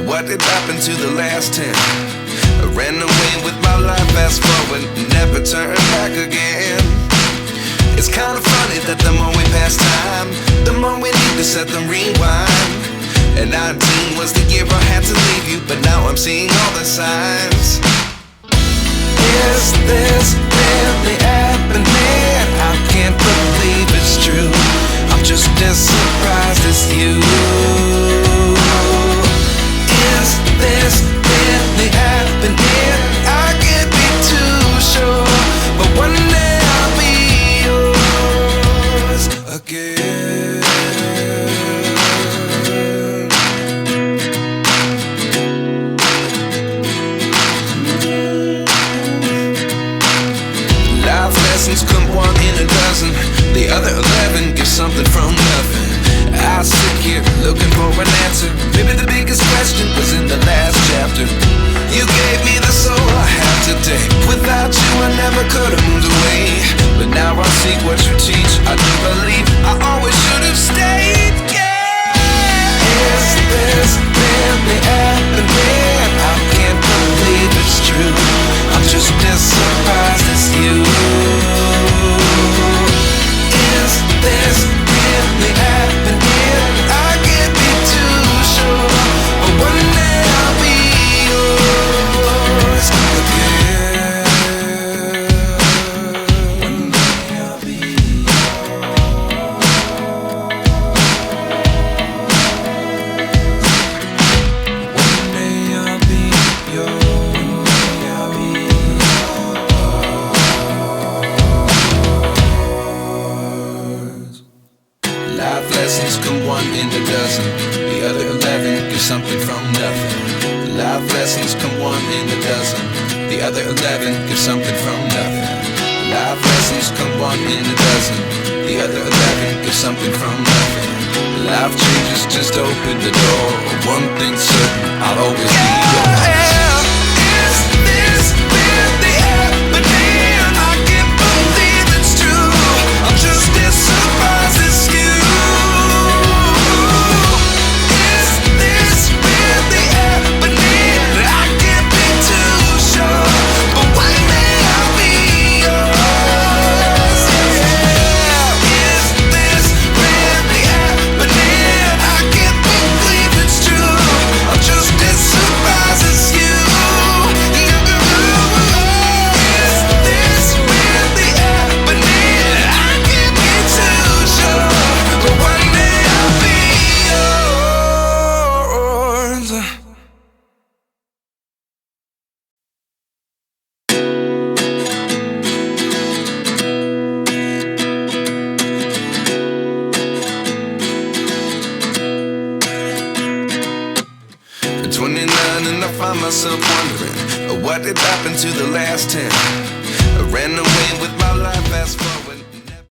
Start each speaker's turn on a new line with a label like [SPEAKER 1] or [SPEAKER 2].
[SPEAKER 1] What did happen to the last 10? I ran away with my life, fast forward, never turn back again. It's kinda funny that the more we pass time, the more we need to set the rewind. And 19 was the year I had to leave you, but now I'm seeing all the signs. Is this really happening? I can't believe it's true. I'm just as surprised as you. Is this really happening? I can't be too sure, but one day I'll be yours again. Life lessons come one in a dozen. The other 11 give something from nothing. I sit here looking for an answer. Maybe the biggest question was in the last chapter. You gave me the soul I have today. Without you I never could have moved away. But now I see what you teach. I do believe I always should have stayed. Yeah. Is this really happening? I can't believe it's true. I'm just as surprised as you. Is this really happening? I can't be too sure, but one day I'll be yours again. One day I'll be One day I'll be yours. I'll be yours. Life lessons come one in a dozen. The other 11 give something from nothing. Life lessons come one in a dozen. The other 11 give something from nothing. Life lessons come one in a dozen. The other 11 give something from nothing. Life changes just open the door. One thing's certain, I'll always be yours. Is this really happening? I can't believe it's true. I'm just as surprised as you. Is this really happening? I can't be too sure, but one day I'll be yours. Yeah. Is this really happening? I can't believe it's true. I'm just as surprised as you. Is this really happening? I can't be too sure, but one day I'll be yours. 29 and I find myself wondering, what did happen to the last 10? I ran away with my life, fast forward.